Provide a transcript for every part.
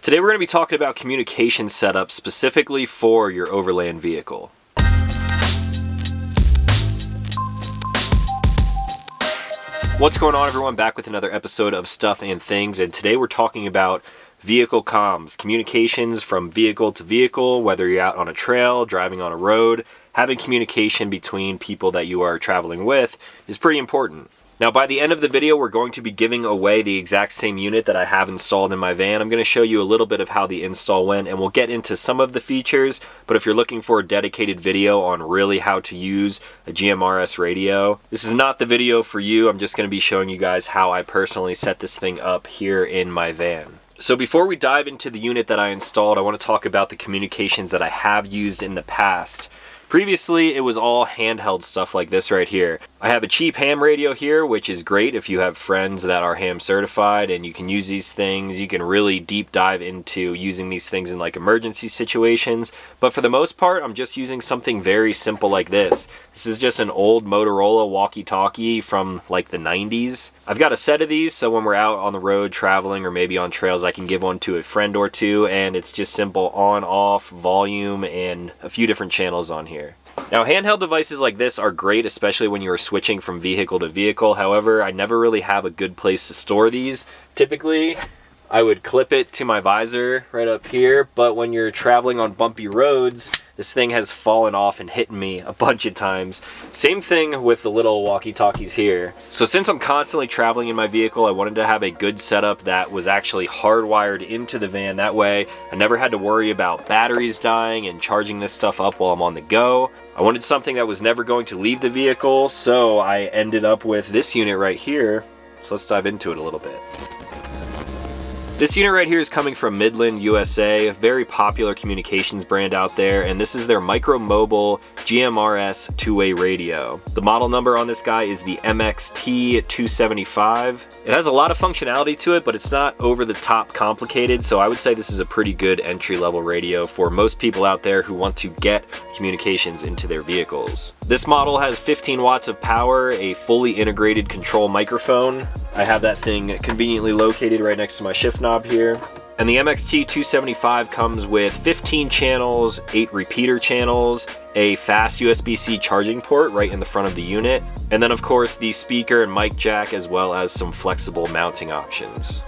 Today we're going to be talking about communication setup specifically for your overland vehicle. What's going on, everyone? Back with another episode of Stuff and Things, and today we're talking about vehicle comms, communications from vehicle to vehicle, whether you're out on a trail, driving on a road. Having communication between people that you are traveling with is pretty important. Now, by the end of the video, we're going to be giving away the exact same unit that I have installed in my van. I'm going to show you a little bit of how the install went, and we'll get into some of the features, but if you're looking for a dedicated video on really how to use a GMRS radio, this is not the video for you. I'm just going to be showing you guys how I personally set this thing up here in my van. So before we dive into the unit that I installed, I want to talk about the communications that I have used in the past. Previously, it was all handheld stuff like this right here. I have a cheap ham radio here, which is great if you have friends that are ham certified and you can use these things. You can really deep dive into using these things in like emergency situations. But for the most part, I'm just using something very simple like this. This is just an old Motorola walkie-talkie from like the 90s. I've got a set of these, so when we're out on the road traveling or maybe on trails, I can give one to a friend or two, and it's just simple on, off, volume, and a few different channels on here. Now, handheld devices like this are great, especially when you are switching from vehicle to vehicle. However, I never really have a good place to store these. Typically, I would clip it to my visor right up here, but when you're traveling on bumpy roads, this thing has fallen off and hit me a bunch of times. Same thing with the little walkie-talkies here. So since I'm constantly traveling in my vehicle, I wanted to have a good setup that was actually hardwired into the van. That way, I never had to worry about batteries dying and charging this stuff up while I'm on the go. I wanted something that was never going to leave the vehicle, so I ended up with this unit right here. So let's dive into it a little bit. This unit right here is coming from Midland USA, a very popular communications brand out there, and this is their micro mobile GMRS two-way radio. The model number on this guy is the MXT275. It has a lot of functionality to it, but it's not over the top complicated, so I would say this is a pretty good entry-level radio for most people out there who want to get communications into their vehicles. This model has 15 watts of power, a fully integrated control microphone. I have that thing conveniently located right next to my shift knob here. And the MXT275 comes with 15 channels, 8 repeater channels, a fast USB-C charging port right in the front of the unit, and then of course the speaker and mic jack, as well as some flexible mounting options.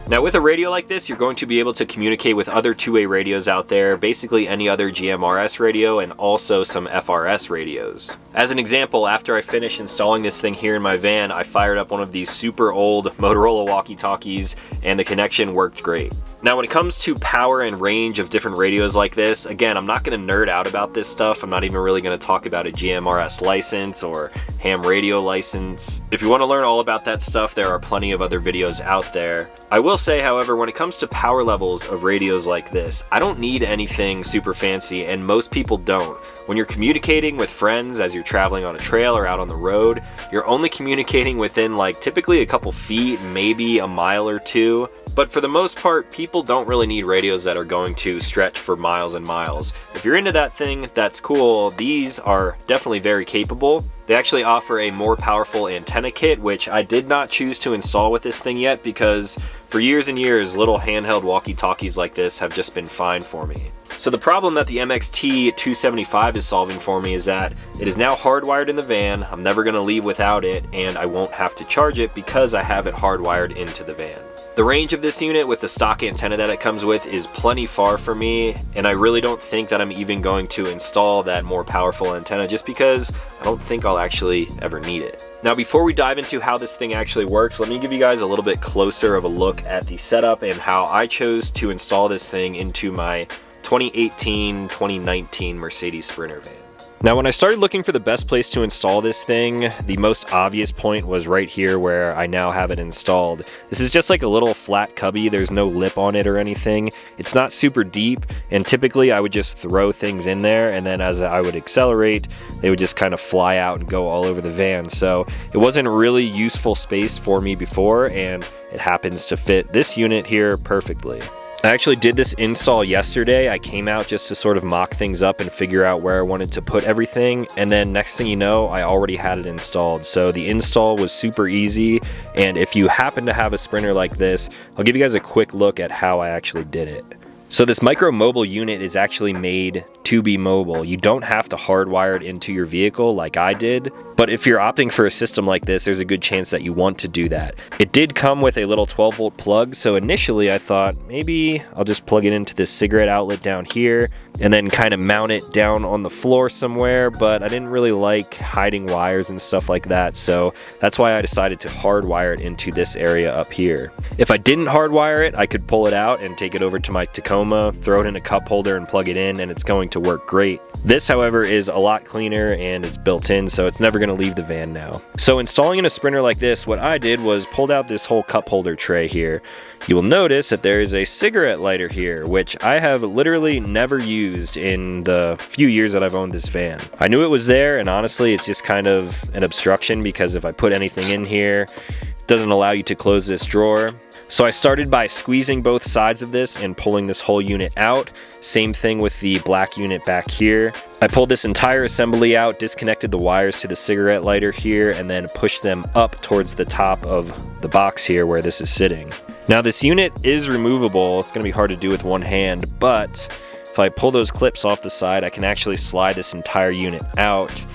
Now, with a radio like this, you're going to be able to communicate with other two-way radios out there, basically any other GMRS radio and also some FRS radios. As an example, after I finished installing this thing here in my van, I fired up one of these super old Motorola walkie-talkies and the connection worked great. Now, when it comes to power and range of different radios like this, again, I'm not going to nerd out about this stuff. I'm not even really going to talk about a GMRS license or ham radio license. If you want to learn all about that stuff, there are plenty of other videos out there. I will say, however, when it comes to power levels of radios like this, I don't need anything super fancy, and most people don't. When you're communicating with friends as you're traveling on a trail or out on the road, you're only communicating within like typically a couple feet, maybe a mile or two. But for the most part, people don't really need radios that are going to stretch for miles and miles. If you're into that thing, that's cool. These are definitely very capable. They actually offer a more powerful antenna kit, which I did not choose to install with this thing yet because for years and years, little handheld walkie-talkies like this have just been fine for me. So the problem that the MXT275 is solving for me is that it is now hardwired in the van. I'm never going to leave without it, and I won't have to charge it because I have it hardwired into the van. The range of this unit with the stock antenna that it comes with is plenty far for me, and I really don't think that I'm even going to install that more powerful antenna just because I don't think I'll actually ever need it. Now, before we dive into how this thing actually works, let me give you guys a little bit closer of a look at the setup and how I chose to install this thing into my 2018-2019 Mercedes Sprinter van. Now, when I started looking for the best place to install this thing, the most obvious point was right here where I now have it installed. This is just like a little flat cubby. There's no lip on it or anything. It's not super deep, and typically I would just throw things in there, and then as I would accelerate, they would just kind of fly out and go all over the van. So it wasn't really useful space for me before, and it happens to fit this unit here perfectly. I actually did this install yesterday. I came out just to sort of mock things up and figure out where I wanted to put everything, and then next thing you know, I already had it installed. So the install was super easy, and if you happen to have a Sprinter like this, I'll give you guys a quick look at how I actually did it. So this micro mobile unit is actually made to be mobile. You don't have to hardwire it into your vehicle like I did, but if you're opting for a system like this, there's a good chance that you want to do that. It did come with a little 12-volt plug, so initially I thought maybe I'll just plug it into this cigarette outlet down here and then kind of mount it down on the floor somewhere, but I didn't really like hiding wires and stuff like that, so that's why I decided to hardwire it into this area up here. If I didn't hardwire it, I could pull it out and take it over to my Tacoma, throw it in a cup holder and plug it in, and it's going to work great. This, however, is a lot cleaner and it's built in, so it's never going to leave the van now. So installing in a Sprinter like this, what I did was pulled out this whole cup holder tray here. You will notice that there is a cigarette lighter here, which I have literally never used in the few years that I've owned this van. I knew it was there, and honestly, it's just kind of an obstruction because if I put anything in here, it doesn't allow you to close this drawer. So I started by squeezing both sides of this and pulling this whole unit out. Same thing with the black unit back here. I pulled this entire assembly out, disconnected the wires to the cigarette lighter here, and then pushed them up towards the top of the box here where this is sitting. Now this unit is removable. It's going to be hard to do with one hand, but if I pull those clips off the side, I can actually slide this entire unit out.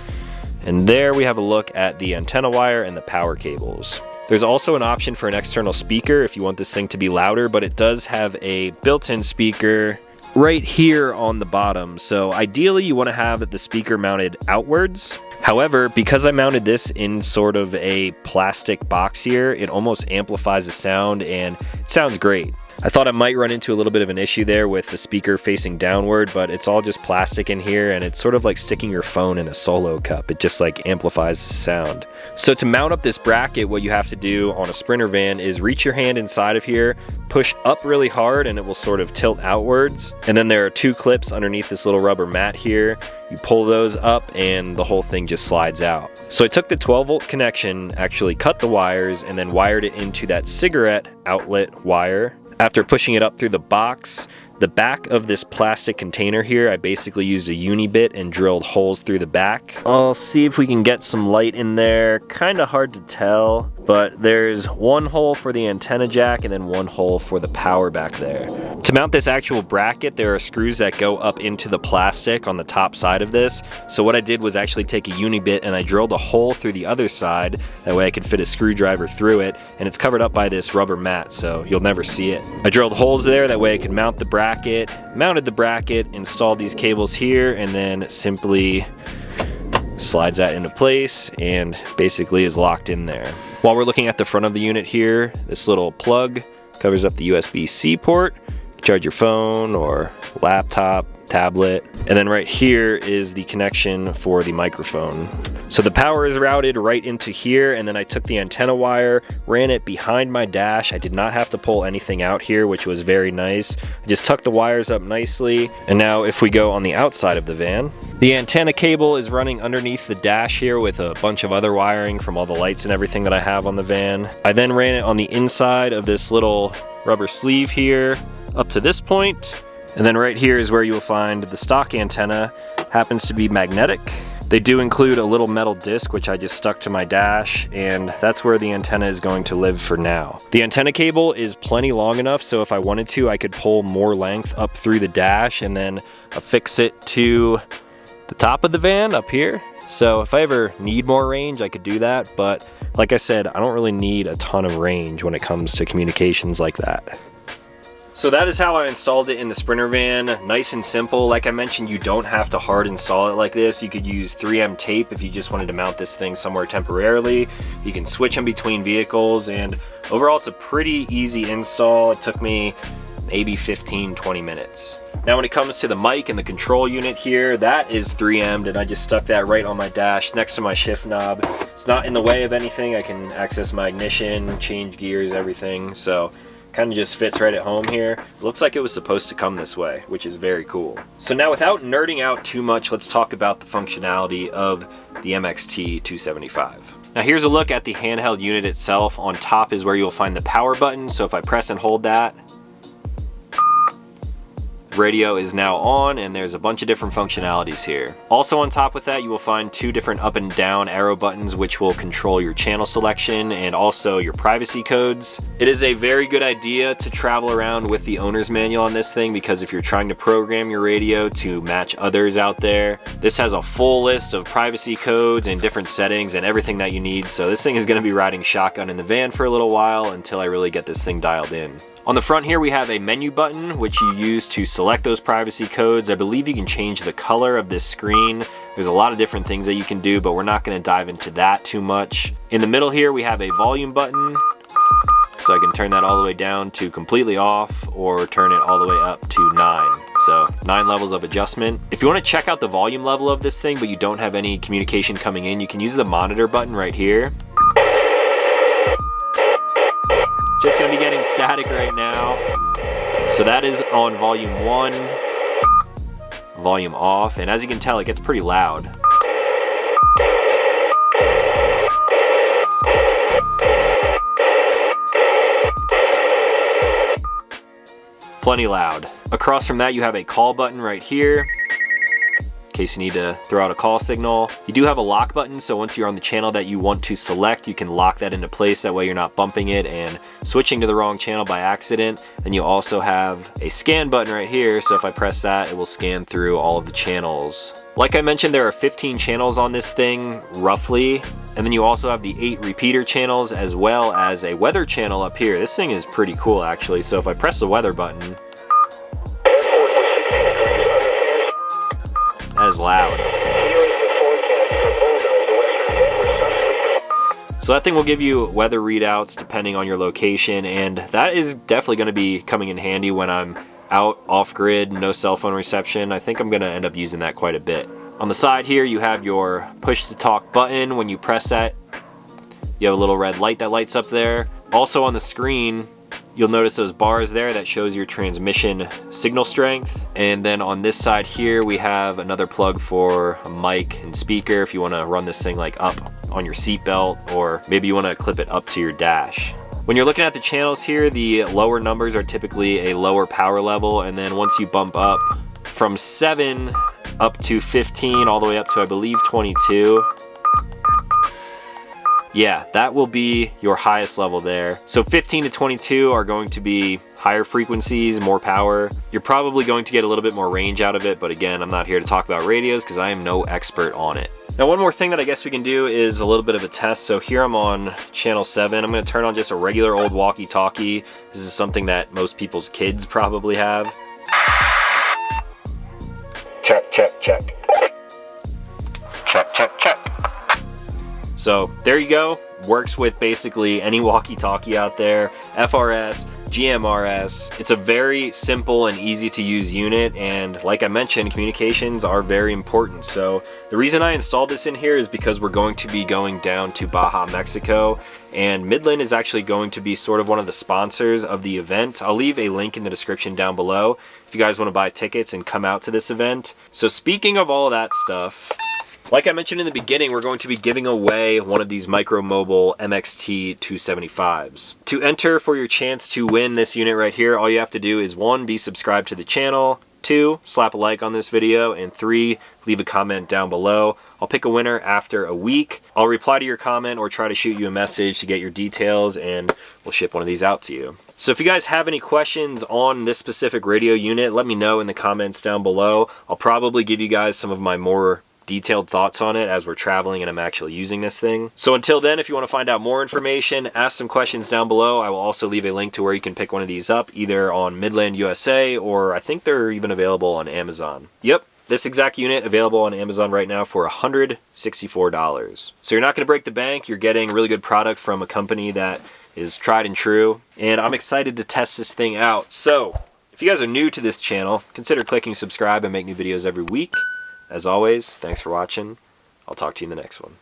And there we have a look at the antenna wire and the power cables. There's also an option for an external speaker if you want this thing to be louder, but it does have a built-in speaker right here on the bottom. So ideally you want to have the speaker mounted outwards. However, because I mounted this in sort of a plastic box here, it almost amplifies the sound and it sounds great. I thought I might run into a little bit of an issue there with the speaker facing downward, but it's all just plastic in here and it's sort of like sticking your phone in a solo cup. It just like amplifies the sound. So to mount up this bracket, what you have to do on a Sprinter van is reach your hand inside of here, push up really hard and it will sort of tilt outwards. And then there are two clips underneath this little rubber mat here. You pull those up and the whole thing just slides out. So I took the 12-volt connection, actually cut the wires, and then wired it into that cigarette outlet wire. After pushing it up through the box, the back of this plastic container here, I basically used a uni-bit and drilled holes through the back. I'll see if we can get some light in there. Kind of hard to tell, but there's one hole for the antenna jack and then one hole for the power back there. To mount this actual bracket, there are screws that go up into the plastic on the top side of this. So what I did was actually take a uni-bit and I drilled a hole through the other side. That way I could fit a screwdriver through it, and it's covered up by this rubber mat, so you'll never see it. I drilled holes there, that way I could mount the bracket, mounted the bracket, installed these cables here, and then simply slides that into place and basically is locked in there. While we're looking at the front of the unit here, this little plug covers up the USB-C port. Charge your phone or laptop, tablet, and then right here is the connection for the microphone. So the power is routed right into here, and then I took the antenna wire, ran it behind my dash. I did not have to pull anything out here, which was very nice. I just tucked the wires up nicely, and now if we go on the outside of the van, the antenna cable is running underneath the dash here with a bunch of other wiring from all the lights and everything that I have on the van. I then ran it on the inside of this little rubber sleeve here up to this point. And then right here is where you'll find the stock antenna. Happens to be magnetic. They do include a little metal disc, which I just stuck to my dash, and that's where the antenna is going to live for now. The antenna cable is plenty long enough, so if I wanted to, I could pull more length up through the dash and then affix it to the top of the van up here. So if I ever need more range, I could do that, but like I said, I don't really need a ton of range when it comes to communications like that. So that is how I installed it in the Sprinter van. Nice and simple. Like I mentioned, you don't have to hard install it like this. You could use 3M tape if you just wanted to mount this thing somewhere temporarily. You can switch them between vehicles, and overall it's a pretty easy install. It took me maybe 15-20 minutes. Now when it comes to the mic and the control unit here, that is 3M'd, and I just stuck that right on my dash next to my shift knob. It's not in the way of anything. I can access my ignition, change gears, everything. So kind of just fits right at home here. It looks like it was supposed to come this way, which is very cool. So now without nerding out too much, let's talk about the functionality of the MXT275. Now here's a look at the handheld unit itself. On top is where you'll find the power button. So if I press and hold that, radio is now on, and there's a bunch of different functionalities here. Also on top with that, you will find 2 different up and down arrow buttons which will control your channel selection and also your privacy codes. It is a very good idea to travel around with the owner's manual on this thing, because if you're trying to program your radio to match others out there, this has a full list of privacy codes and different settings and everything that you need. So this thing is going to be riding shotgun in the van for a little while until I really get this thing dialed in. On the front here we have a menu button which you use to select those privacy codes. I believe you can change the color of this screen. There's a lot of different things that you can do, but we're not going to dive into that too much. In the middle here we have a volume button, so I can turn that all the way down to completely off or turn it all the way up to 9. So 9 levels of adjustment. If you want to check out the volume level of this thing but you don't have any communication coming in, you can use the monitor button right here. Just gonna be getting static right now. So that is on volume 1, volume off, and as you can tell, it gets pretty loud. Plenty loud. Across from that, you have a call button right here, in case you need to throw out a call signal. You do have a lock button, so once you're on the channel that you want to select, you can lock that into place. That way you're not bumping it and switching to the wrong channel by accident. Then you also have a scan button right here, so if I press that, it will scan through all of the channels. Like I mentioned, there are 15 channels on this thing, roughly. And then you also have the 8 repeater channels as well as a weather channel up here. This thing is pretty cool actually. So if I press the weather button, that is loud. So that thing will give you weather readouts depending on your location, and that is definitely going to be coming in handy when I'm out off-grid, no cell phone reception. I think I'm going to end up using that quite a bit. On the side here you have your push to talk button. When you press that, you have a little red light that lights up there. Also on the screen you'll notice those bars there that shows your transmission signal strength. And then on this side here we have another plug for a mic and speaker if you want to run this thing like up on your seatbelt, or maybe you want to clip it up to your dash. When you're looking at the channels here, the lower numbers are typically a lower power level, and then once you bump up from 7 up to 15 all the way up to I believe 22, yeah, that will be your highest level there. So 15 to 22 are going to be higher frequencies, more power. You're probably going to get a little bit more range out of it, but again, I'm not here to talk about radios because I am no expert on it. Now, one more thing that I guess we can do is a little bit of a test. So here I'm on channel 7. I'm going to turn on just a regular old walkie-talkie. This is something that most people's kids probably have. Check, check, check. Check, check, check. So there you go. Works with basically any walkie-talkie out there. FRS, GMRS. It's a very simple and easy to use unit, and like I mentioned, communications are very important. So the reason I installed this in here is because we're going to be going down to Baja, Mexico, and Midland is actually going to be sort of one of the sponsors of the event. I'll leave a link in the description down below if you guys want to buy tickets and come out to this event. So speaking of all that stuff, like I mentioned in the beginning, we're going to be giving away one of these Micro Mobile MXT275s. To enter for your chance to win this unit right here, all you have to do is 1, be subscribed to the channel, 2, slap a like on this video, and 3, leave a comment down below. I'll pick a winner after a week. I'll reply to your comment or try to shoot you a message to get your details, and we'll ship one of these out to you. So if you guys have any questions on this specific radio unit, let me know in the comments down below. I'll probably give you guys some of my more detailed thoughts on it as we're traveling and I'm actually using this thing. So until then, if you want to find out more information, ask some questions down below. I will also leave a link to where you can pick one of these up, either on Midland USA, or I think they're even available on Amazon. Yep, this exact unit available on Amazon right now for $164. So you're not going to break the bank. You're getting really good product from a company that is tried and true, and I'm excited to test this thing out. So if you guys are new to this channel, consider clicking subscribe. I make new videos every week. As always, thanks for watching. I'll talk to you in the next one.